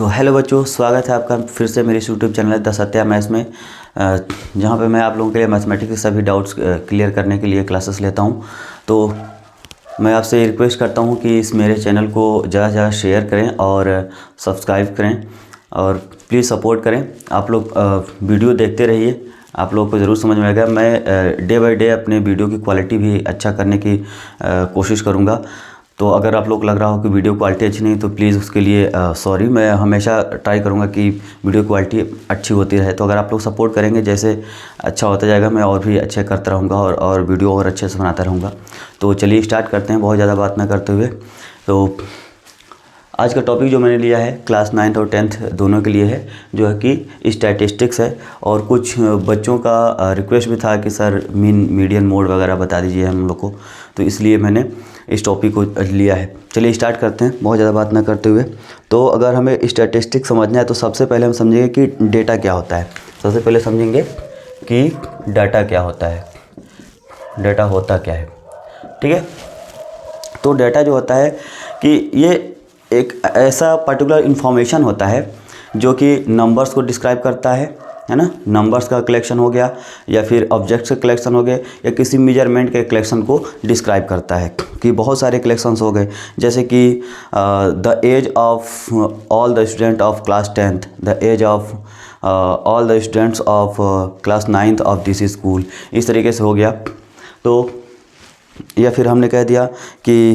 तो हेलो बच्चों, स्वागत है आपका फिर से मेरे YouTube channel the Satya maths में, जहाँ पे मैं आप लोगों के लिए मैथमेटिक्स के सभी डाउट्स क्लियर करने के लिए क्लासेस लेता हूँ। तो मैं आपसे रिक्वेस्ट करता हूँ कि इस मेरे चैनल को ज़्यादा से ज़्यादा शेयर करें और सब्सक्राइब करें और प्लीज़ सपोर्ट करें। आप लोग वीडियो देखते रहिए, आप लोगों को ज़रूर समझ में आएगा। मैं डे बाय डे अपने वीडियो की क्वालिटी भी अच्छा करने की कोशिश करूँगा। तो अगर आप लोग लग रहा हो कि वीडियो क्वालिटी अच्छी नहीं तो प्लीज़ उसके लिए सॉरी। मैं हमेशा ट्राई करूँगा कि वीडियो क्वालिटी अच्छी होती रहे। तो अगर आप लोग सपोर्ट करेंगे, जैसे अच्छा होता जाएगा, मैं और भी अच्छे करता रहूँगा और वीडियो और अच्छे से बनाता रहूँगा। तो चलिए स्टार्ट करते हैं बहुत ज़्यादा बात ना करते हुए। तो आज का टॉपिक जो मैंने लिया है क्लास 9th और 10th दोनों के लिए है, जो है कि स्टैटिस्टिक्स है। और कुछ बच्चों का रिक्वेस्ट भी था कि सर मीडियन मोड वगैरह बता दीजिए हम लोग को, तो इसलिए मैंने इस टॉपिक को लिया है। चलिए स्टार्ट करते हैं बहुत ज़्यादा बात ना करते हुए। तो अगर हमें स्टैटिस्टिक्स समझना है तो सबसे पहले हम समझेंगे कि डेटा क्या होता है। सबसे पहले समझेंगे कि डाटा क्या होता है, डाटा होता क्या है। ठीक है, तो डाटा जो होता है कि ये एक ऐसा पर्टिकुलर इन्फॉर्मेशन होता है जो कि नंबर्स को डिस्क्राइब करता है ना। नंबर्स का कलेक्शन हो गया या फिर ऑब्जेक्ट्स का कलेक्शन हो गया या किसी मेजरमेंट के कलेक्शन को डिस्क्राइब करता है। कि बहुत सारे कलेक्शंस हो गए, जैसे कि the age of all the student of class 10th, the age of all the students of class 9th of this school, इस तरीके से हो गया। तो या फिर हमने कह दिया कि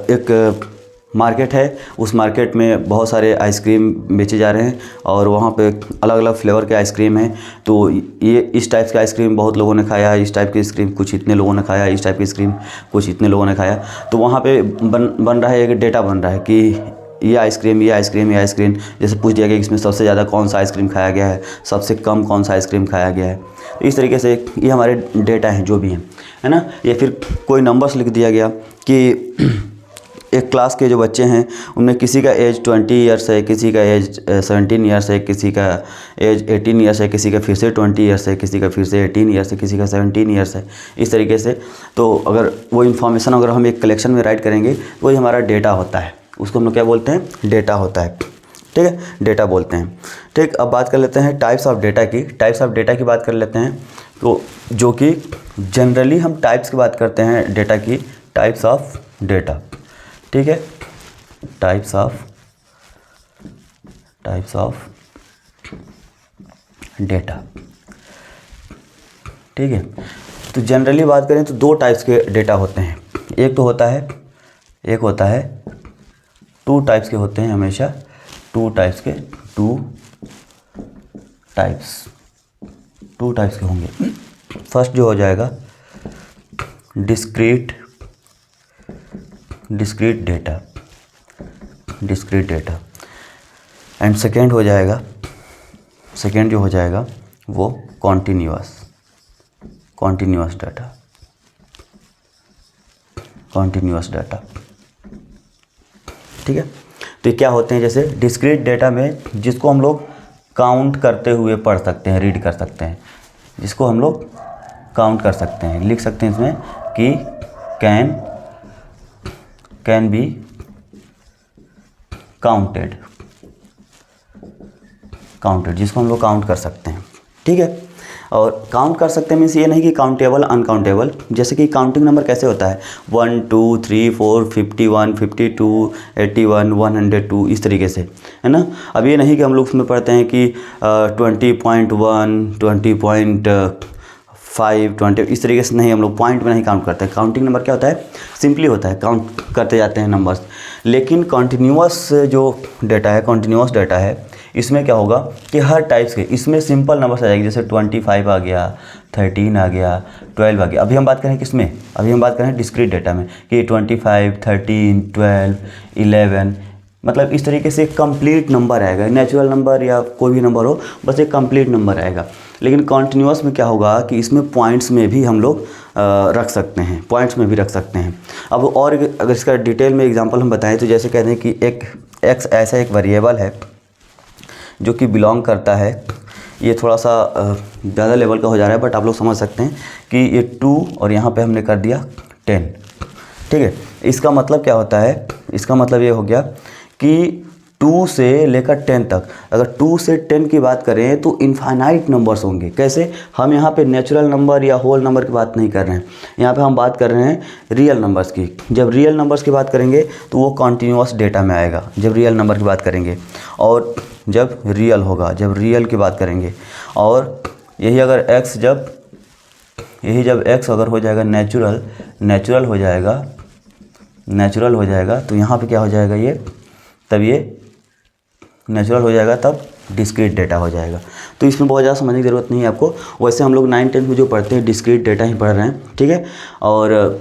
एक मार्केट है, उस मार्केट में बहुत सारे आइसक्रीम बेचे जा रहे हैं और वहाँ पे अलग अलग फ्लेवर के आइसक्रीम हैं। तो ये इस टाइप के आइसक्रीम बहुत लोगों ने खाया, इस टाइप की आइसक्रीम कुछ इतने लोगों ने खाया, इस टाइप की आइसक्रीम कुछ इतने लोगों ने खाया। तो वहाँ पे बन रहा है, एक डेटा बन रहा है कि ये आइसक्रीम जैसे पूछ दिया गया कि इसमें सबसे ज़्यादा कौन सा आइसक्रीम खाया गया है, सबसे कम कौन सा आइसक्रीम खाया गया है। तो इस तरीके से ये हमारे डेटा हैं जो भी हैं, है ना। या फिर कोई नंबर्स लिख दिया गया कि एक क्लास के जो बच्चे हैं उनमें किसी का एज 20 ईयर्स है, किसी का एज 17 ईयर्स है, किसी का एज 18 ईयर्स है, किसी का फिर से 20 ईयर्स है, किसी का फिर से 18 ईयर्स है, किसी का 17 ईयर्स है, इस तरीके से। तो अगर वो इन्फॉर्मेशन अगर हम एक कलेक्शन में राइट करेंगे तो वही हमारा डेटा होता है। उसको हम लोग क्या बोलते हैं? डेटा होता है। ठीक है, डेटा बोलते हैं। ठीक, अब बात कर लेते हैं टाइप्स ऑफ डेटा की। टाइप्स ऑफ डेटा की बात कर लेते हैं, तो जो कि जनरली हम टाइप्स की बात करते हैं डेटा की, टाइप्स ऑफ डेटा। ठीक है, टाइप्स ऑफ डेटा। ठीक है, तो जनरली बात करें तो दो टाइप्स के डेटा होते हैं। एक होता है टू टाइप्स के होते हैं हमेशा, टू टाइप्स के होंगे। फर्स्ट जो हो जाएगा डिस्क्रीट डेटा एंड सेकेंड जो हो जाएगा वो कॉन्टिन्यूअस डाटा। ठीक है, तो ये क्या होते हैं? जैसे डिस्क्रीट डेटा में जिसको हम लोग काउंट करते हुए पढ़ सकते हैं, रीड कर सकते हैं, जिसको हम लोग काउंट कर सकते हैं, लिख सकते हैं इसमें कि कैन बी काउंटेड, जिसको हम लोग काउंट कर सकते हैं। ठीक है, और काउंट कर सकते हैं मीन्स ये नहीं कि काउंटेबल अनकाउंटेबल। जैसे कि काउंटिंग नंबर कैसे होता है 1 2 3 4 51 52 81 102, इस तरीके से, है ना। अब ये नहीं कि हम लोग उसमें पढ़ते हैं कि 20.1 20.5 20, इस तरीके से नहीं, हम लोग पॉइंट में नहीं काउंट करते हैं। काउंटिंग नंबर क्या होता है? सिंपली होता है, काउंट करते जाते हैं नंबर्स। लेकिन कॉन्टिन्यूअस जो डेटा है, कॉन्टिन्यूअस डेटा है, इसमें क्या होगा कि हर टाइप्स के इसमें सिंपल नंबर्स आ जाएगी। जैसे 25 आ गया, 13 आ गया, 12 आ गया। अभी हम बात करें किसमें? अभी हम बात करें डिस्क्रीट डेटा में कि 25 13 12 11, मतलब इस तरीके से एक कंप्लीट नंबर आएगा। नेचुरल नंबर या कोई भी नंबर हो, बस एक कंप्लीट नंबर आएगा। लेकिन कॉन्टिन्यूअस में क्या होगा कि इसमें पॉइंट्स में भी हम लोग रख सकते हैं, अब और अगर इसका डिटेल में एग्जांपल हम बताएं तो जैसे कहते हैं कि एक एक्स ऐसा एक वेरिएबल है जो कि बिलोंग करता है, ये थोड़ा सा ज़्यादा लेवल का हो जा रहा है बट आप लोग समझ सकते हैं कि ये 2 और यहाँ पे हमने कर दिया 10। ठीक है, इसका मतलब क्या होता है? इसका मतलब ये हो गया कि 2 से लेकर 10 तक, अगर 2 से 10 की बात करें तो इनफाइनाइट नंबर्स होंगे। कैसे? हम यहाँ पे नेचुरल नंबर या होल नंबर की बात नहीं कर रहे हैं, यहाँ पे हम बात कर रहे हैं रियल नंबर्स की। जब रियल नंबर्स की बात करेंगे तो वो कॉन्टीन्यूअस डेटा में आएगा, जब रियल नंबर की बात करेंगे। और जब रियल होगा, जब रियल की बात करेंगे, और यही अगर x जब x अगर हो जाएगा नेचुरल हो जाएगा तो यहाँ पे क्या हो जाएगा, ये तब ये नेचुरल हो जाएगा, तब डिस्क्रीट डेटा हो जाएगा। तो इसमें बहुत ज़्यादा समझने की ज़रूरत नहीं है आपको। वैसे हम लोग 9-10 में जो पढ़ते हैं डिस्क्रीट डेटा ही पढ़ रहे हैं, ठीक है। और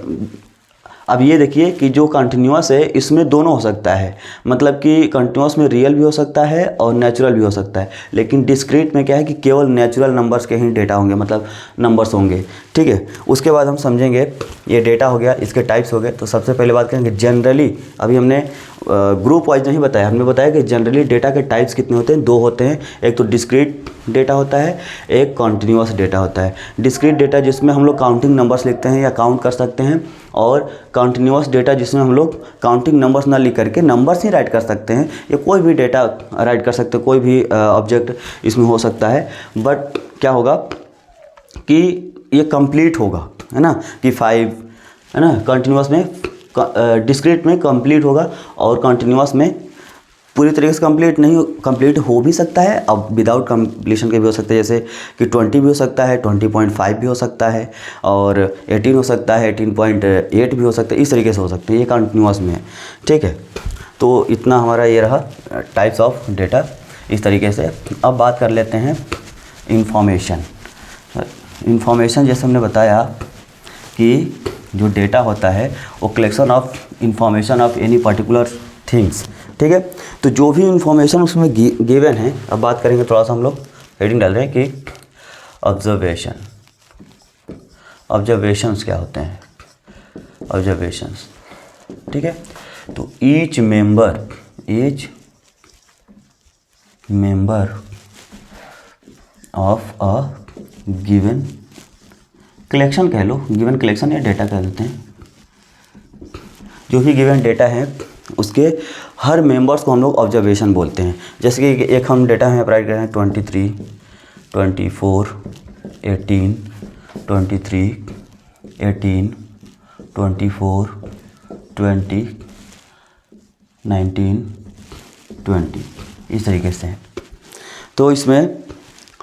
अब ये देखिए कि जो कंटिन्यूअस है इसमें दोनों हो सकता है, मतलब कि कंटिन्यूअस में रियल भी हो सकता है और नेचुरल भी हो सकता है। लेकिन डिस्क्रीट में क्या है कि केवल नेचुरल नंबर्स के ही डेटा होंगे, मतलब नंबर्स होंगे, ठीक है। उसके बाद हम समझेंगे, ये डेटा हो गया, इसके टाइप्स हो गए। तो सबसे पहले बात करेंगे जनरली, अभी हमने ग्रुप वाइज नहीं बताया, हमने बताया कि जनरली डेटा के टाइप्स कितने होते हैं, 2 होते हैं। एक तो डिस्क्रीट डेटा होता है, एक कॉन्टीन्यूअस डेटा होता है। डिस्क्रीट डेटा जिसमें हम लोग काउंटिंग नंबर्स लिखते हैं या काउंट कर सकते हैं, और कॉन्टीन्यूअस डेटा जिसमें हम लोग काउंटिंग नंबर्स ना लिख करके नंबर्स ही राइट कर सकते हैं, या कोई भी डेटा राइट कर सकते हैं, कोई भी ऑब्जेक्ट इसमें हो सकता है। बट क्या होगा कि ये कंप्लीट होगा, है ना, कि 5, है ना, कंटिन्यूअस में, डिस्क्रीट में कंप्लीट होगा, और कंटिन्यूअस में पूरी तरीके से कंप्लीट हो भी सकता है। अब विदाउट कंप्लीशन के भी हो सकते हैं, जैसे कि 20 भी हो सकता है, 20.5 भी हो सकता है, और 18 हो सकता है, 18.8 भी हो सकता है। इस तरीके से हो सकते हैं, ये कंटिन्यूअस में है, ठीक है। तो इतना हमारा ये रहा टाइप्स ऑफ डेटा इस तरीके से। अब बात कर लेते हैं इंफॉर्मेशन। जैसे हमने बताया कि जो डेटा होता है वो collection of information of any particular things, ठीक है। तो जो भी इंफॉर्मेशन उसमें गिवन है, अब बात करेंगे, थोड़ा सा हम लोग हेडिंग डाल रहे हैं कि ऑब्जर्वेशंस क्या होते हैं, ऑब्जर्वेशंस, ठीक है। तो each member of a given collection कह लो, गिवन कलेक्शन या डेटा कह देते हैं। जो भी गिवन डेटा है उसके हर मेंबर्स को हम लोग ऑब्जर्वेशन बोलते हैं। जैसे कि एक हम डेटा में राइट कर रहे हैं 23, 24, 18, 23, 18, 24, 20, 19, 20, इस तरीके से। तो इसमें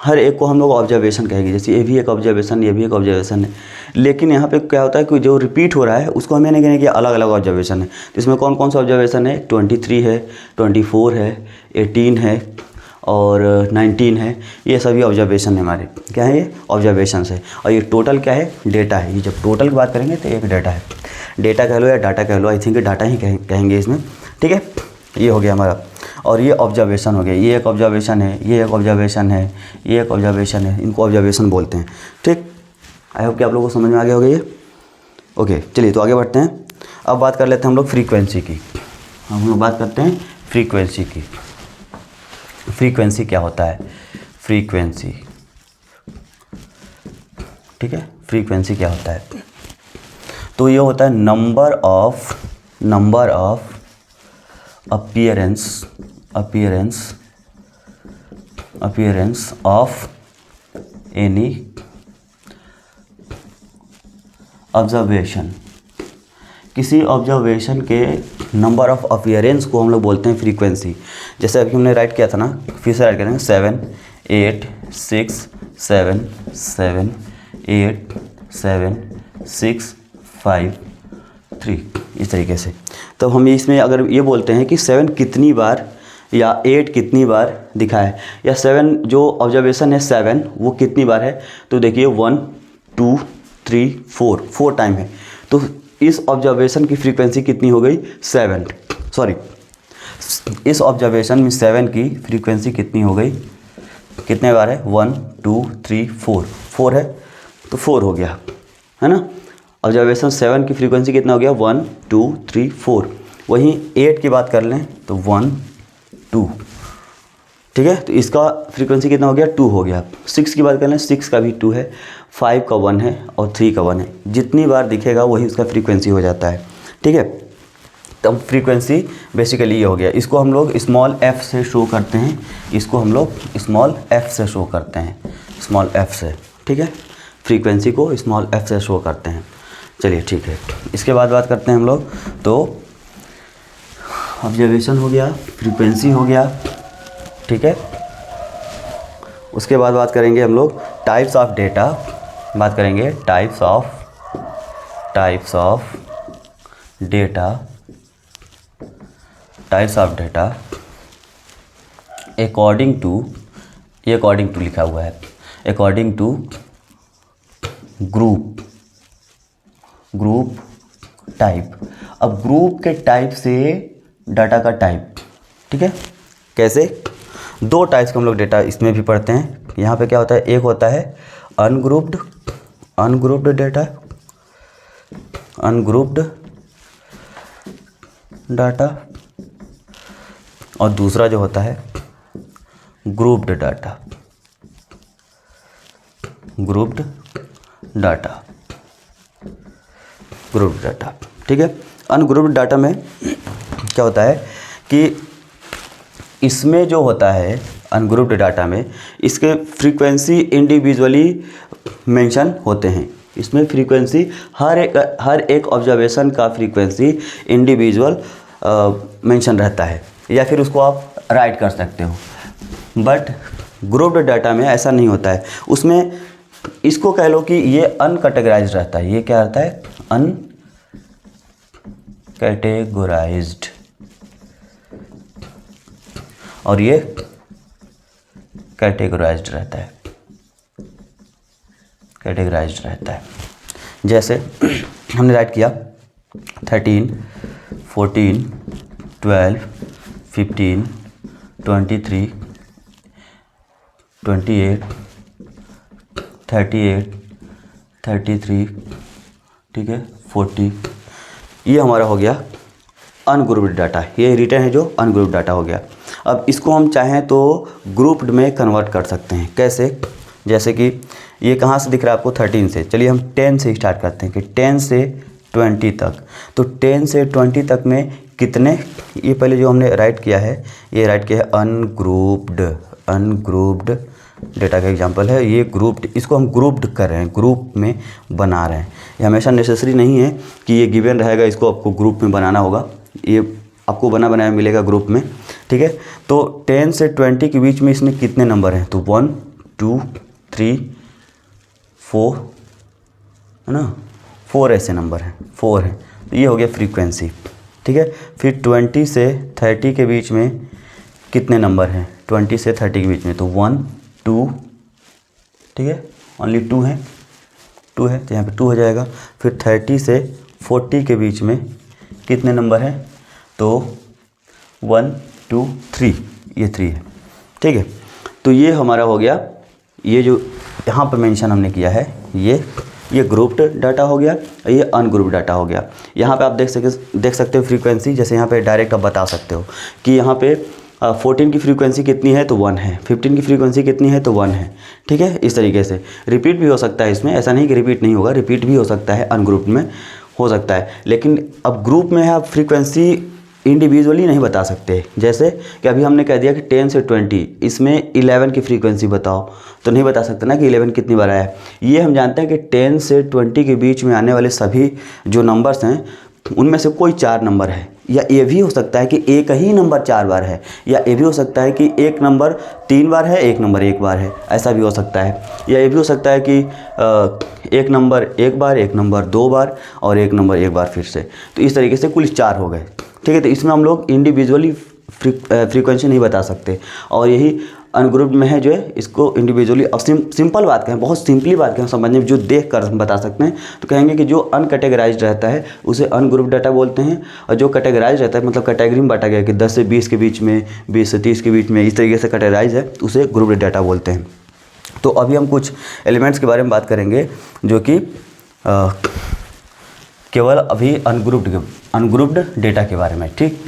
हर एक को हम लोग ऑब्जर्वेशन कहेंगे। जैसे ये भी एक ऑब्जर्वेशन, ये भी एक ऑब्जर्वेशन है। लेकिन यहाँ पे क्या होता है कि जो रिपीट हो रहा है उसको हमें नहीं कहने कि अलग अलग ऑब्जर्वेशन है। तो इसमें कौन कौन सा ऑब्जर्वेशन है, 23 है, 24 है, 18 है और 19 है। ये सभी ऑब्जर्वेशन है हमारे, क्या है, ये ऑब्जर्वेशन है। और ये टोटल क्या है, डेटा है। ये जब टोटल की बात करेंगे तो एक डेटा है, डेटा कह लो या डाटा कह लो, आई थिंक डाटा ही कहेंगे इसमें, ठीक है। ये हो गया हमारा। और ये ऑब्जर्वेशन हो गया, ये एक ऑब्जर्वेशन है, ये एक ऑब्जर्वेशन है, ये एक ऑब्जर्वेशन है। इनको ऑब्जर्वेशन बोलते हैं, ठीक। आई होप कि आप लोगों को समझ में आ गया होगा ये। ओके, चलिए तो आगे बढ़ते हैं। अब बात कर लेते हैं हम लोग फ्रीक्वेंसी की। हम लोग बात करते हैं फ्रीक्वेंसी की। फ्रीक्वेंसी क्या होता है, फ्रीक्वेंसी, ठीक है। फ्रीक्वेंसी क्या होता है, तो ये होता है number of appearance of any observation. किसी ऑब्जर्वेशन के नंबर ऑफ अपीयरेंस को हम लोग बोलते हैं फ्रीक्वेंसी। जैसे अभी हमने राइट किया था ना, फिर से राइट करेंगे 7 8 6 7 7 8 7 6 5 3, इस तरीके से। तो हम इसमें अगर ये बोलते हैं कि 7 कितनी बार या 8 कितनी बार दिखा है, या 7 जो ऑब्जर्वेशन है 7 वो कितनी बार है, तो देखिए 1 2 3 4 टाइम है। तो इस ऑब्जर्वेशन की फ्रीक्वेंसी कितनी हो गई, 7, सॉरी, इस ऑब्जर्वेशन में 7 की फ्रीक्वेंसी कितनी हो गई, कितने बार है, 1 2 3 4 है, तो 4 हो गया, है ना। ऑब्जर्वेशन 7 की फ्रीक्वेंसी कितना हो गया, 1 2 3 4। वहीं 8 की बात कर लें तो 1 2, ठीक है, तो इसका फ्रीक्वेंसी कितना हो गया, 2 हो गया। 6 की बात कर लें, 6 का भी 2 है, 5 का 1 है और 3 का 1 है। जितनी बार दिखेगा वही उसका फ्रीक्वेंसी हो जाता है, ठीक है। तो फ्रीक्वेंसी बेसिकली ये हो गया। इसको हम लोग स्मॉल f से शो करते हैं, इसको हम लोग स्मॉल f से शो करते हैं, स्मॉल f से, ठीक है। फ्रीक्वेंसी को स्मॉल f से शो करते हैं। चलिए ठीक है, इसके बाद बात करते हैं हम लोग। तो ऑब्जर्वेशन हो गया, फ्रीक्वेंसी हो गया, ठीक है। उसके बाद बात करेंगे हम लोग टाइप्स ऑफ डेटा, बात करेंगे types of data, types of data according to, ये अकॉर्डिंग टू लिखा हुआ है, अकॉर्डिंग टू ग्रुप टाइप। अब ग्रुप के टाइप से डाटा का टाइप, ठीक है। कैसे? दो टाइप्स के हम लोग डेटा इसमें भी पढ़ते हैं। यहाँ पे क्या होता है, एक होता है अनग्रुप्ड डेटा, अनग्रुप्ड डाटा, और दूसरा जो होता है grouped data, grouped data, grouped data, ठीक है। अनग्रुप्ड डाटा में क्या होता है कि इसमें जो होता है अनग्रुप्ड डाटा में, इसके फ्रीक्वेंसी इंडिविजुअली मेंशन होते हैं। इसमें फ्रीक्वेंसी हर एक ऑब्जर्वेशन का फ्रीक्वेंसी इंडिविजुअल मेंशन रहता है, या फिर उसको आप राइट कर सकते हो। बट ग्रुप्ड डाटा में ऐसा नहीं होता है। उसमें इसको कह लो कि ये अनकैटेगराइज्ड रहता है। ये क्या रहता है? अनकैटेगराइज्ड, और ये कैटेगराइज्ड रहता है, कैटेगराइज्ड रहता है। जैसे हमने राइट किया 13, 14, 12, 15, 23, 28, 38, 33, ठीक है, 40, ये हमारा हो गया अनग्रुप्ड डाटा। ये रिटर्न है जो अनग्रुप्ड डाटा हो गया। अब इसको हम चाहें तो ग्रुप्ड में कन्वर्ट कर सकते हैं। कैसे? जैसे कि ये कहाँ से दिख रहा है आपको? 13 से। चलिए हम 10 से स्टार्ट करते हैं कि 10 से 20 तक। तो 10 से 20 तक में कितने, ये पहले जो हमने राइट किया है, ये राइट किया है अनग्रुप्ड डेटा का एग्जांपल है। ये ग्रुप्ड, इसको हम ग्रुप्ड कर रहे हैं, ग्रुप में बना रहे हैं। ये हमेशा नेसेसरी नहीं है कि ये गिवन रहेगा इसको आपको ग्रुप में बनाना होगा। ये आपको बना बनाया मिलेगा ग्रुप में, ठीक है। तो 10 से 20 के बीच में इसमें कितने नंबर हैं? तो 1, 2, 3, 4, है ना, 4 ऐसे नंबर हैं, 4 हैं। तो ये हो गया फ्रीक्वेंसी, ठीक है। फिर 20 से 30 के बीच में कितने नंबर हैं? 20 से 30 के बीच में तो 1, 2, ठीक है, ओनली 2 है, 2 है तो यहाँ पे 2 हो जाएगा। फिर 30 से 40 के बीच में कितने नंबर हैं? तो 1, 2, 3, ये 3 है, ठीक है। तो ये हमारा हो गया, ये जो यहाँ पर मेंशन हमने किया है, ये ग्रुप्ड डाटा हो गया, ये अनग्रुप्ड डाटा हो गया। यहाँ पे आप देख सकते हो फ्रीक्वेंसी, जैसे यहाँ पे डायरेक्ट आप बता सकते हो कि यहाँ पे 14 की फ्रीक्वेंसी कितनी है तो 1 है, 15 की फ्रीक्वेंसी कितनी है तो 1 है, ठीक है। इस तरीके से रिपीट भी हो सकता है इसमें, ऐसा नहीं कि रिपीट नहीं होगा, रिपीट भी हो सकता है, अनग्रुप्ड में हो सकता है। लेकिन अब ग्रुप में है, आप फ्रीक्वेंसी इंडिविजुअली नहीं बता सकते। जैसे कि अभी हमने कह दिया कि 10 से 20, इसमें 11 की फ्रीक्वेंसी बताओ, तो नहीं बता सकते ना कि 11 कितनी बार आया है। ये हम जानते हैं कि 10 से 20 के बीच में आने वाले सभी जो नंबर्स हैं उनमें से कोई 4 नंबर है, या ये भी हो सकता है कि एक ही नंबर 4 बार है, या ये भी हो सकता है कि एक नंबर 3 बार है, एक नंबर 1 बार है, ऐसा भी हो सकता है। या ये भी हो सकता है कि एक नंबर 1 बार, एक नंबर 2 बार और एक नंबर 1 बार फिर से। तो इस तरीके से कुल 4 हो गए, ठीक है। तो इसमें हम लोग इंडिविजुअली फ्रीक्वेंसी नहीं बता सकते, और यही अनग्रुप्ड में है जो है इसको इंडिविजुअली। अब सिंपल बात कहें, बहुत सिंपली बात कहें समझने में, जो देख कर हम बता सकते हैं, तो कहेंगे कि जो अनकैटेगराइज्ड रहता है उसे अनग्रुप्ड डाटा बोलते हैं, और जो कैटेगराइज रहता है मतलब कैटेगरी में बांटा गया कि 10 से 20 के बीच में, 20 से 30 के बीच में, इस तरीके से कैटेगराइज है, उसे ग्रुप्ड डाटा बोलते हैं। तो अभी हम कुछ एलिमेंट्स के बारे में बात करेंगे जो कि केवल अभी अनग्रुप्ड डेटा के बारे में, ठीक।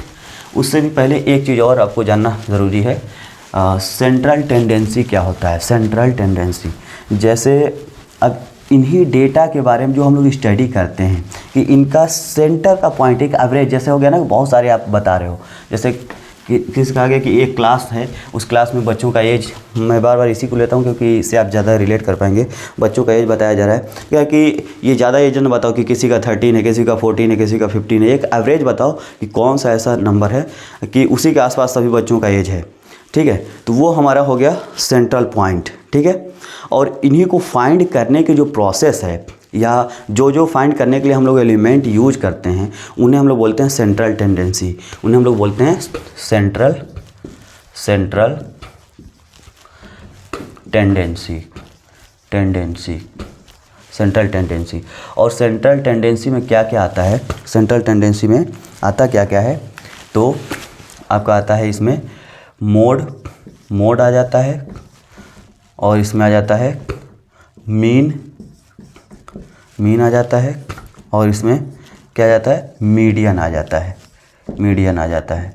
उससे भी पहले एक चीज़ और आपको जानना ज़रूरी है, सेंट्रल टेंडेंसी क्या होता है। सेंट्रल टेंडेंसी, जैसे अब इन्हीं डेटा के बारे में जो हम लोग स्टडी करते हैं कि इनका सेंटर का पॉइंट, एक एवरेज जैसे हो गया ना, बहुत सारे आप बता रहे हो, जैसे कि किस कहा गया कि एक क्लास है, उस क्लास में बच्चों का एज, मैं बार बार इसी को लेता हूँ क्योंकि इससे आप ज़्यादा रिलेट कर पाएंगे। बच्चों का एज बताया जा रहा है क्या कि ये ज़्यादा एज न बताओ कि किसी का 13 है, किसी का 14 है, किसी का 15 है, एक एवरेज बताओ कि कौन सा ऐसा नंबर है कि उसी के आसपास सभी बच्चों का एज है। ठीक है, तो वो हमारा हो गया सेंट्रल पॉइंट। ठीक है, और इन्हीं को फाइंड करने की जो प्रोसेस है या जो फाइंड करने के लिए हम लोग एलिमेंट यूज करते हैं उन्हें हम लोग बोलते हैं सेंट्रल टेंडेंसी। उन्हें हम लोग बोलते हैं सेंट्रल टेंडेंसी। और सेंट्रल टेंडेंसी में क्या क्या आता है, सेंट्रल टेंडेंसी में आता क्या क्या है, तो आपका आता है इसमें मोड आ जाता है, और इसमें आ जाता है मीन आ जाता है, और इसमें क्या आ जाता है, मीडियन आ जाता है।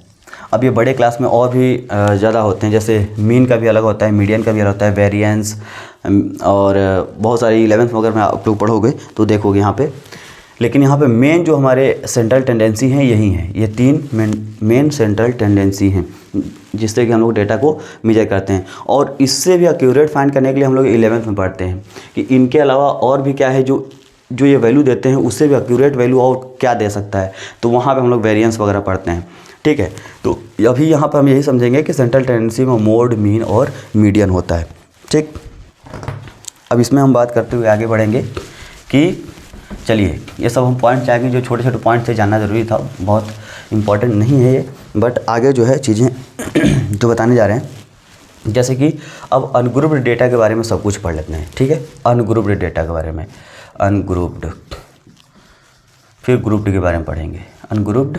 अब ये बड़े क्लास में और भी ज़्यादा होते हैं, जैसे मीन का भी अलग होता है, मीडियन का भी अलग होता है, वेरिएंस, और बहुत सारी 11th में अगर मैं आप लोग पढ़ोगे तो देखोगे यहाँ पे। लेकिन यहाँ पे मेन जो हमारे सेंट्रल टेंडेंसी हैं यही हैं, ये 3 मेन सेंट्रल टेंडेंसी हैं जिससे कि हम लोग डेटा को मेजर करते हैं। और इससे भी एक्यूरेट फाइंड करने के लिए हम लोग 11th में पढ़ते हैं कि इनके अलावा और भी क्या है जो ये वैल्यू देते हैं उससे भी एक्यूरेट वैल्यू और क्या दे सकता है, तो वहाँ पे हम लोग वेरिएंस वगैरह पढ़ते हैं। ठीक है, तो अभी यहाँ पर हम यही समझेंगे कि सेंट्रल टेंडेंसी में मोड, मीन और मीडियन होता है। ठीक, अब इसमें हम बात करते हुए आगे बढ़ेंगे कि चलिए ये सब हम पॉइंट चाहेंगे, जो छोटे छोटे पॉइंट थे जानना ज़रूरी था, बहुत इंपॉर्टेंट नहीं है ये, बट आगे जो है चीज़ें जो बताने जा रहे हैं, जैसे कि अब अनग्रुप्ड डेटा के बारे में सब कुछ पढ़ लेते हैं। ठीक है, अनग्रुप्ड डेटा के बारे में, अनग्रुप्ड, फिर ग्रुप्ड के बारे में पढ़ेंगे, अनग्रुप्ड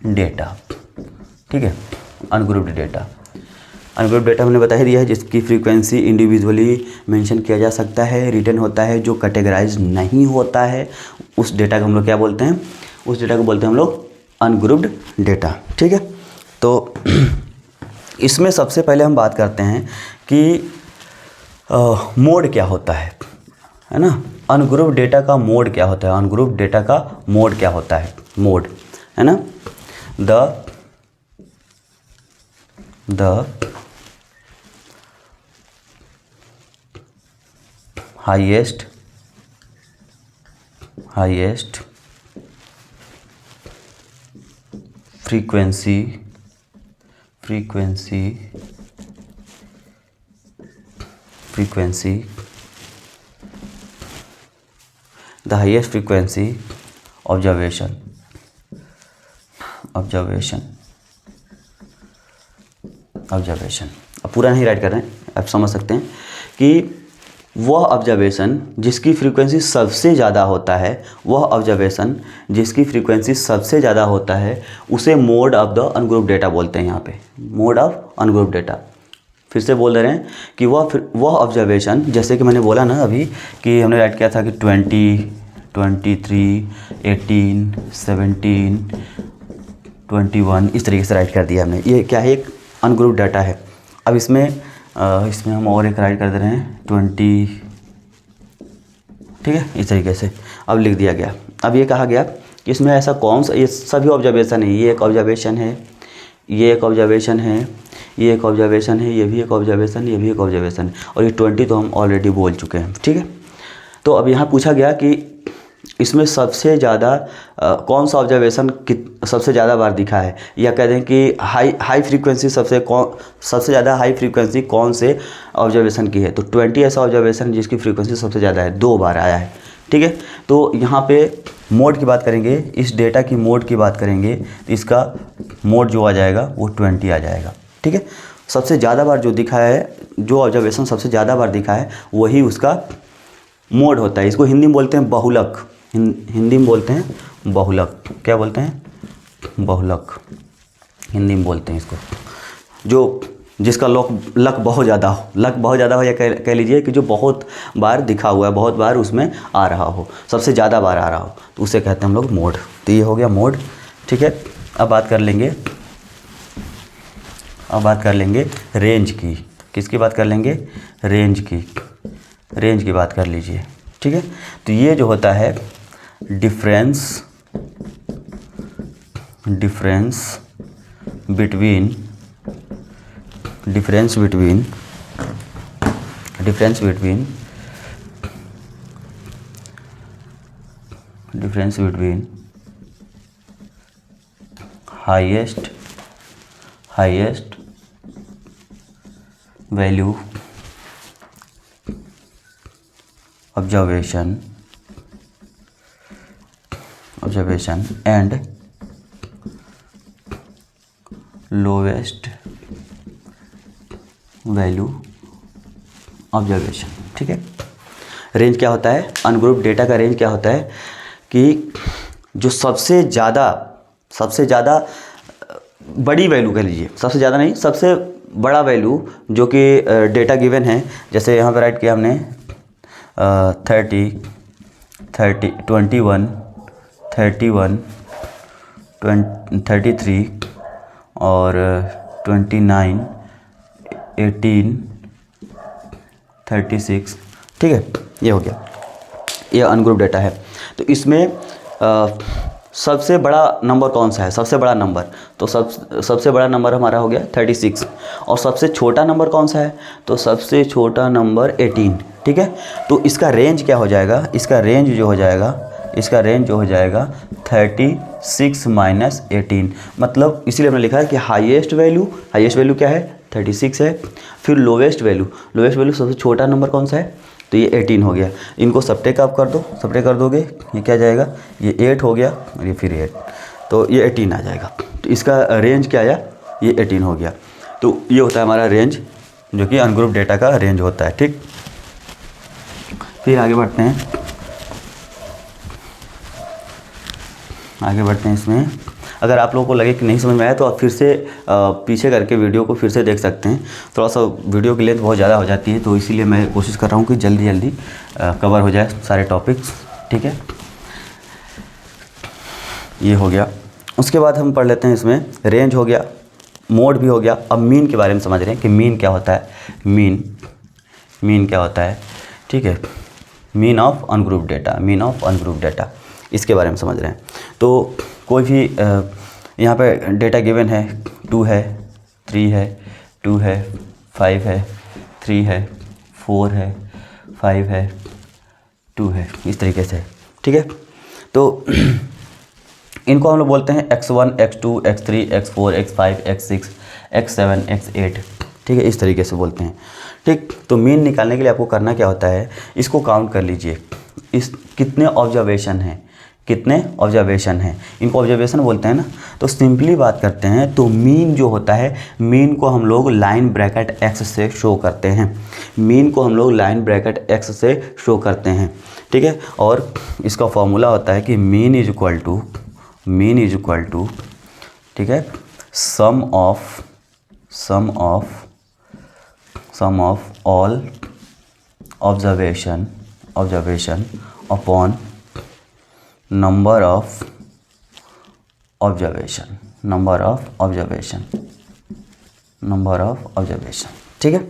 डेटा। ठीक है, अनग्रुप्ड डेटा हमने बता ही दिया है, जिसकी फ्रीक्वेंसी इंडिविजुअली मेंशन किया जा सकता है, रिटर्न होता है, जो कैटेगराइज नहीं होता है उस डेटा को हम लोग क्या बोलते हैं, उस डेटा को बोलते हैं हम लोग अनग्रुप्ड डेटा। ठीक है, तो इसमें सबसे पहले हम बात करते हैं कि मोड क्या होता है ना, अनग्रुप्ड डेटा का मोड क्या होता है, अनग्रुप्ड डेटा का मोड क्या होता है, मोड है ना, the highest frequency the highest frequency observation. अब पूरा नहीं राइट कर रहे हैं, आप समझ सकते हैं कि वह ऑब्जर्वेशन जिसकी फ्रीक्वेंसी सबसे ज़्यादा होता है, उसे mode of the ungrouped data बोलते हैं। यहाँ पे मोड ऑफ अनग्रुप्ड डेटा, फिर से बोल रहे हैं कि वह ऑब्जर्वेशन, जैसे कि मैंने बोला ना अभी कि हमने राइट किया था कि 20, 23, 18, 17, 21 इस तरीके से राइट कर दिया हमने। ये क्या है, एक अनग्रुप्ड डाटा है। अब इसमें हम और एक राइट कर दे रहे हैं 20, ठीक है, इस तरीके से अब लिख दिया गया। अब ये कहा गया कि इसमें ऐसा कौन सा, ये सभी ऑब्जर्वेशन है, ये एक ऑब्जर्वेशन है, ये एक ऑब्जर्वेशन है, ये एक ऑब्जर्वेशन है, ये भी एक ऑब्जर्वेशन, ये भी एक ऑब्जर्वेशन है, और ये 20 तो हम ऑलरेडी बोल चुके हैं। ठीक है, तो अब यहाँ पूछा गया कि इसमें सबसे ज़्यादा कौन सा ऑब्जर्वेशन सबसे ज़्यादा बार दिखा है, या कह दें कि हाई फ्रीक्वेंसी सबसे ज़्यादा हाई फ्रीक्वेंसी कौन से ऑब्जर्वेशन की है। तो 20 ऐसा ऑब्जर्वेशन जिसकी फ्रीक्वेंसी सबसे ज़्यादा है, 2 बार आया है। ठीक है, तो यहाँ पे मोड की बात करेंगे, इस डेटा की मोड की बात करेंगे, तो इसका मोड जो आ जाएगा वो 20 आ जाएगा। ठीक है, सबसे ज़्यादा बार जो दिखा है, जो ऑब्जर्वेशन सबसे ज़्यादा बार दिखा है वही उसका मोड होता है। इसको हिंदी में बोलते हैं बहुलक, हिंदी में बोलते हैं बहुलक। क्या बोलते हैं? बहुलक, हिंदी में बोलते हैं इसको। जिसका लक बहुत ज़्यादा हो, या कह लीजिए कि जो बहुत बार दिखा हुआ है, बहुत बार उसमें आ रहा हो, सबसे ज़्यादा बार आ रहा हो, तो उसे कहते हैं हम लोग मोड। तो ये हो गया मोड। ठीक है, अब बात कर लेंगे रेंज की। किसकी बात कर लेंगे? रेंज की बात कर लीजिए। ठीक है। तो ये जो होता है difference between highest value observation and lowest value observation. ठीक है। रेंज क्या होता है, अनग्रुप डेटा का रेंज क्या होता है कि जो सबसे ज़्यादा बड़ी वैल्यू कह लीजिए, सबसे ज़्यादा नहीं, सबसे बड़ा वैल्यू जो कि डेटा गिवन है, जैसे यहाँ पर राइट किया हमने 21, 33 और 29, 18, 36। ठीक है, ये हो गया, ये अनग्रुप डेटा है। तो इसमें सबसे बड़ा नंबर कौन सा है, सबसे बड़ा नंबर, तो सबसे बड़ा नंबर हमारा हो गया 36। और सबसे छोटा नंबर कौन सा है, तो सबसे छोटा नंबर 18। ठीक है। तो इसका रेंज क्या हो जाएगा, इसका रेंज जो हो जाएगा 36 माइनस 18। मतलब इसीलिए हमने लिखा है कि हाईएस्ट वैल्यू क्या है, 36 है। फिर लोवेस्ट वैल्यू सबसे छोटा नंबर कौन सा है, तो ये 18 हो गया। इनको सब्ट्रैक्ट आप कर दो, सब्ट्रैक्ट कर दोगे ये क्या जाएगा, ये 8 हो गया और ये फिर 8, तो ये 18 आ जाएगा। तो इसका रेंज क्या आया, ये 18 हो गया। तो ये होता है हमारा रेंज, जो कि अनग्रुप डेटा का रेंज होता है। ठीक, फिर आगे बढ़ते हैं इसमें। अगर आप लोगों को लगे कि नहीं समझ में आया तो आप फिर से पीछे करके वीडियो को फिर से देख सकते हैं। थोड़ा सा वीडियो की लेंथ बहुत ज़्यादा हो जाती है, तो इसीलिए मैं कोशिश कर रहा हूँ कि जल्दी कवर हो जाए सारे टॉपिक्स। ठीक है, ये हो गया। उसके बाद हम पढ़ लेते हैं, इसमें रेंज हो गया, मोड भी हो गया। अब मीन के बारे में समझ रहे हैं कि मीन क्या होता है। मीन क्या होता है, ठीक है, मीन ऑफ अनग्रुप डेटा, इसके बारे में समझ रहे हैं। तो कोई भी यहाँ पे डेटा गिवन है, 2 है, 3 है, 2 है, 5 है, 3 है, 4 है, 5 है, 2 है, इस तरीके से। ठीक है। तो इनको हम लोग बोलते हैं x1, x2, x3, x4, x5, x6, x7, x8। ठीक है, इस तरीके से बोलते हैं। ठीक, तो मीन निकालने के लिए आपको करना क्या होता है, इसको काउंट कर लीजिए, इस कितने ऑब्जर्वेशन हैं, इनको ऑब्जर्वेशन बोलते हैं ना। तो सिंपली बात करते हैं, तो मीन जो होता है, मीन को हम लोग लाइन ब्रैकेट x से शो करते हैं। ठीक है, और इसका फॉर्मूला होता है कि मीन इज इक्वल टू, ठीक है, sum of all observation upon number of observation. ठीक है,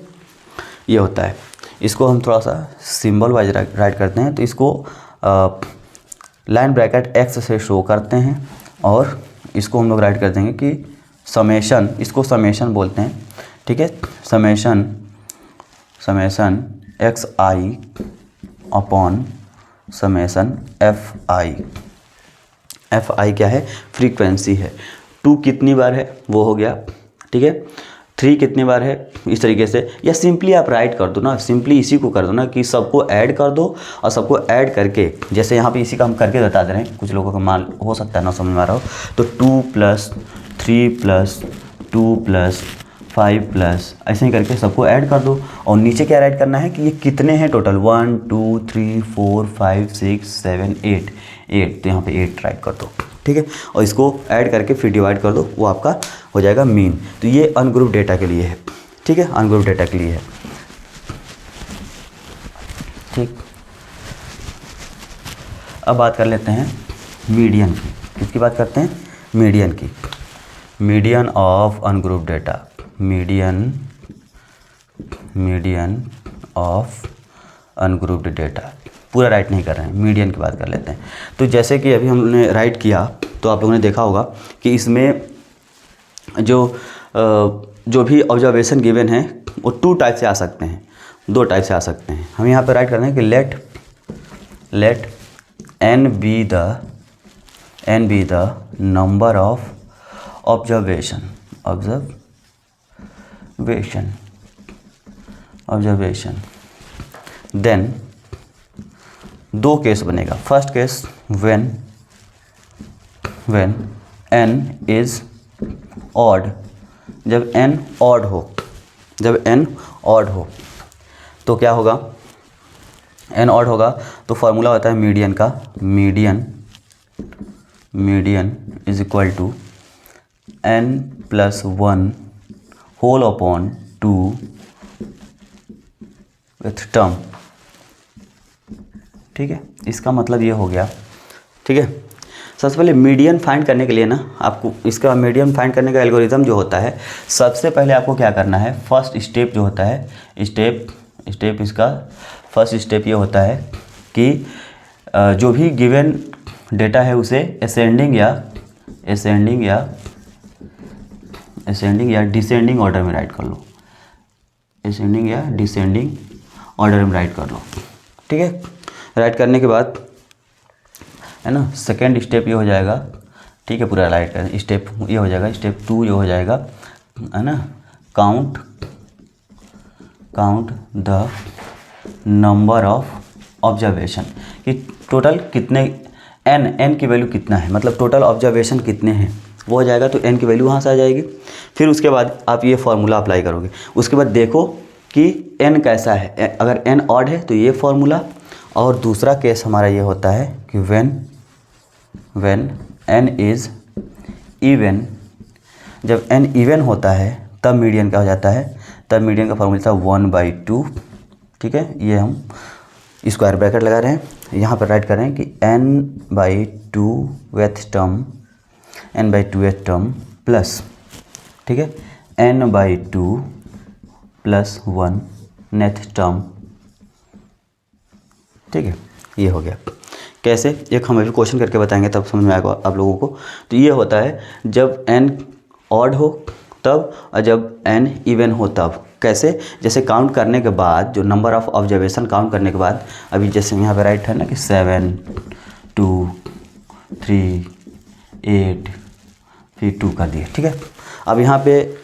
ये होता है। इसको हम थोड़ा सा सिंबल वाइज राइट करते हैं। तो इसको लाइन ब्रैकेट x से शो करते हैं, और इसको हम लोग राइट कर देंगे कि समेशन, इसको समेशन बोलते हैं। ठीक है, summation xi upon summation fi क्या है, फ्रीक्वेंसी है। 2 कितनी बार है वो हो गया। ठीक है, 3 कितनी बार है, इस तरीके से। या सिंपली आप राइट कर दो ना, सिंपली इसी को कर दो ना कि सबको ऐड कर दो, और सबको ऐड करके, जैसे यहाँ पे इसी का हम करके बता दे रहे हैं, कुछ लोगों का मान हो सकता है ना समझ में आ रहा हो। तो 2 + 3 + 2 + 5 + ऐसे ही करके सबको ऐड कर दो। और नीचे क्या राइट करना है कि ये कितने हैं टोटल, 1 2 3 4 5 6 7 8, तो यहाँ पे 8 राइट कर दो। ठीक है, और इसको ऐड करके फिर डिवाइड कर दो, वो आपका हो जाएगा मीन। तो ये अनग्रुप डेटा के लिए है। ठीक है, अनग्रुप डेटा के लिए है। ठीक, अब बात कर लेते हैं मीडियन की। किसकी बात करते हैं, मीडियन की। Median of ungroup data, median of ungrouped data. पूरा राइट नहीं कर रहे हैं, मीडियन की बात कर लेते हैं। तो जैसे कि अभी हमने राइट किया तो आप लोगों ने देखा होगा कि इसमें जो भी ऑब्जर्वेशन गिवन है वो 2 टाइप से आ सकते हैं, 2 टाइप से आ सकते हैं। हम यहाँ पे राइट कर रहे हैं कि let n be the number of observation then 2 case बनेगा। First case when n is odd, जब n ऑड हो तो क्या होगा, n ऑड होगा तो फॉर्मूला होता है मीडियन का, median is equal to n+1 whole upon 2 with term. ठीक है, इसका मतलब ये हो गया। ठीक है, सबसे पहले मीडियन फाइंड करने के लिए ना आपको इसका मीडियन फाइंड करने का एल्गोरिथम जो होता है, सबसे पहले आपको क्या करना है, फर्स्ट स्टेप जो होता है, स्टेप इसका फर्स्ट स्टेप ये होता है कि जो भी गिवन डेटा है उसे असेंडिंग या डिसेंडिंग ऑर्डर में राइट कर लो, असेंडिंग या डिसेंडिंग ऑर्डर में राइट कर लो। ठीक है, राइट करने के बाद है ना, सेकेंड स्टेप ये हो जाएगा। ठीक है, पूरा राइट कर, स्टेप ये हो जाएगा, स्टेप 2 ये हो जाएगा, है ना, count the number of observation, कि टोटल कितने n की वैल्यू कितना है, मतलब टोटल ऑब्जर्वेशन कितने हैं वो हो जाएगा। तो n की वैल्यू वहाँ से आ जाएगी। फिर उसके बाद आप ये फार्मूला अप्लाई करोगे। उसके बाद देखो कि n कैसा है, अगर n ऑड है तो ये फार्मूला, और दूसरा केस हमारा ये होता है कि व्हेन n इज़ इवन, जब n इवन होता है तब मीडियन क्या हो जाता है, तब मीडियन का फार्मूला था 1/2। ठीक है, ये हम स्क्वायर ब्रैकेट लगा रहे हैं, यहाँ पर राइट कर रहे हैं कि n/2 वेथ टर्म प्लस, ठीक है, n/2 + 1 नेथ टर्म। ठीक है, ये हो गया। कैसे, एक हम अभी क्वेश्चन करके बताएंगे तब समझ में आएगा आप लोगों को। तो ये होता है जब n ऑड हो तब, और जब n इवन हो तब। कैसे, जैसे काउंट करने के बाद, जो नंबर ऑफ़ ऑब्जर्वेशन काउंट करने के बाद, अभी जैसे यहाँ पे राइट है ना कि 7 2 3 8 फिर 2 कर दिए। ठीक है, अब यहाँ पे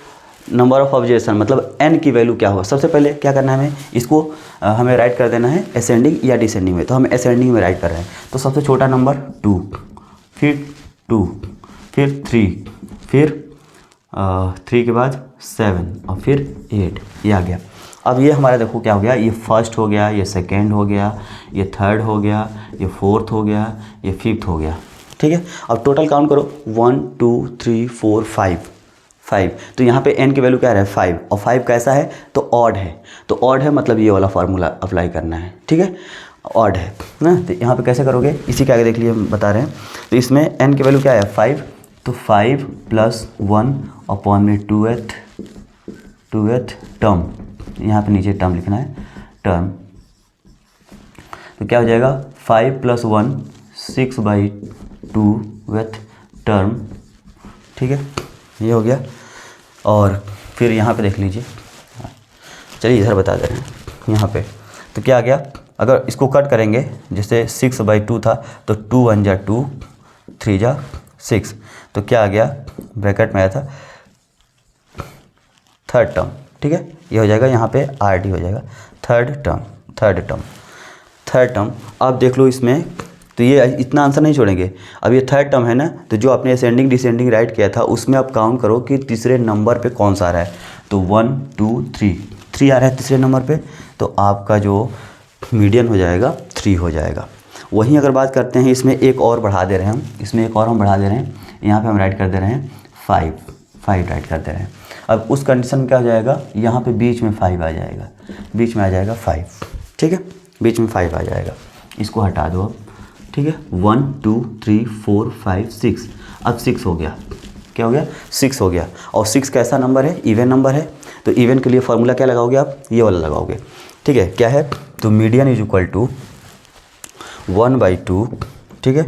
नंबर ऑफ़ ऑब्जर्वेशन मतलब n की वैल्यू क्या हो, सबसे पहले क्या करना है, हमें इसको हमें राइट कर देना है असेंडिंग या डिसेंडिंग में। तो हम असेंडिंग में राइट कर रहे हैं, तो सबसे छोटा नंबर 2, फिर 2, फिर 3, फिर 3 के बाद 7 और फिर 8, ये आ गया। अब ये हमारा देखो क्या हो गया, ये फर्स्ट हो गया, ये सेकेंड हो गया, ये थर्ड हो गया, ये फोर्थ हो गया, ये फिफ्थ हो गया। ठीक है, अब टोटल काउंट करो 1 2 3 4 5। तो यहाँ पे n की वैल्यू क्या है 5, और 5 कैसा है तो ऑड है। तो ऑड है मतलब ये वाला फार्मूला अप्लाई करना है। ठीक है, ऑड है ना, तो यहाँ पे कैसे करोगे, इसी के आगे देख लिए हम बता रहे हैं। तो इसमें n की वैल्यू क्या है 5, तो 5 + 1 अपॉन में 2th टर्म, यहाँ पे नीचे टर्म लिखना है, टर्म। तो क्या हो जाएगा 5 + 1 6/2 टर्म। ठीक है, ये हो गया। और फिर यहाँ पे देख लीजिए, चलिए इधर बता दे रहे हैं यहाँ पे। तो क्या आ गया, अगर इसको कट करेंगे, जैसे 6/2 था तो 2 1 जा 2, 3 जा 6, तो क्या आ गया, ब्रैकेट में आया था थर्ड टर्म। ठीक है, ये हो जाएगा, यहाँ पे RD हो जाएगा, थर्ड टर्म। अब देख लो इसमें, तो ये इतना आंसर नहीं छोड़ेंगे। अब ये थर्ड टर्म है ना, तो जो आपने असेंडिंग डिसेंडिंग राइट किया था उसमें आप काउंट करो कि तीसरे नंबर पे कौन सा आ रहा है। तो 1 2 3 आ रहा है तीसरे नंबर पे, तो आपका जो मीडियन हो जाएगा 3 हो जाएगा। वहीं अगर बात करते हैं, इसमें एक और बढ़ा दे रहे हैं हम, यहाँ पर हम राइट कर दे रहे हैं 5 राइट कर दे रहे हैं। अब उस कंडीशन में क्या हो जाएगा, यहाँ पे बीच में 5 आ जाएगा, बीच में आ जाएगा 5। ठीक है, बीच में 5 आ जाएगा, इसको हटा दो अब। ठीक है, 1 2 3 4 5 6, अब 6 हो गया, क्या हो गया 6 हो गया। और 6 कैसा नंबर है, इवन नंबर है। तो इवन के लिए फार्मूला क्या लगाओगे आप, ये वाला लगाओगे। ठीक है, क्या है, तो मीडियन इज इक्वल टू 1/2, ठीक है।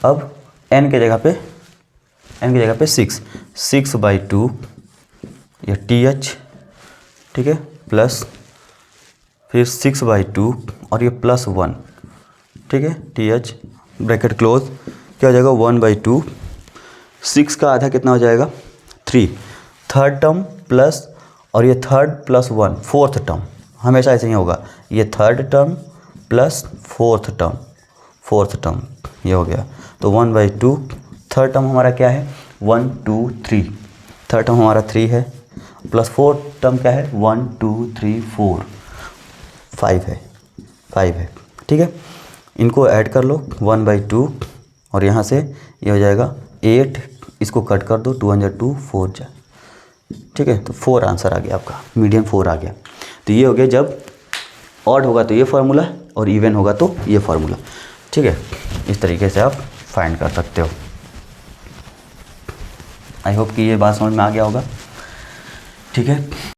अब n के जगह पे 6/2 या TH, ठीक है, प्लस फिर 6/2 और ये +1, ठीक है, TH ब्रैकेट क्लोज, क्या हो जाएगा 1/2, 6 का आधा कितना हो जाएगा 3, थर्ड टर्म प्लस और ये थर्ड +1 फोर्थ टर्म, हमेशा ऐसे ही होगा, ये third term plus fourth term ये हो गया। तो 1/2, थर्ड टर्म हमारा क्या है 1 2 3, थर्ड टर्म हमारा 3 है, प्लस फोर्थ टर्म क्या है 1 2 3 4 5 है, ठीक है। इनको ऐड कर लो 1/2 और यहाँ से ये हो जाएगा 8, इसको कट कर दो, 2 × 2 4 जा, ठीक है। तो 4 आंसर आ गया आपका, मीडियन 4 आ गया। तो ये हो गया जब ऑड होगा तो ये फार्मूला और इवन होगा तो ये फार्मूला, ठीक है। इस तरीके से आप फाइंड कर सकते हो। आई होप कि ये बात समझ में आ गया होगा, ठीक है।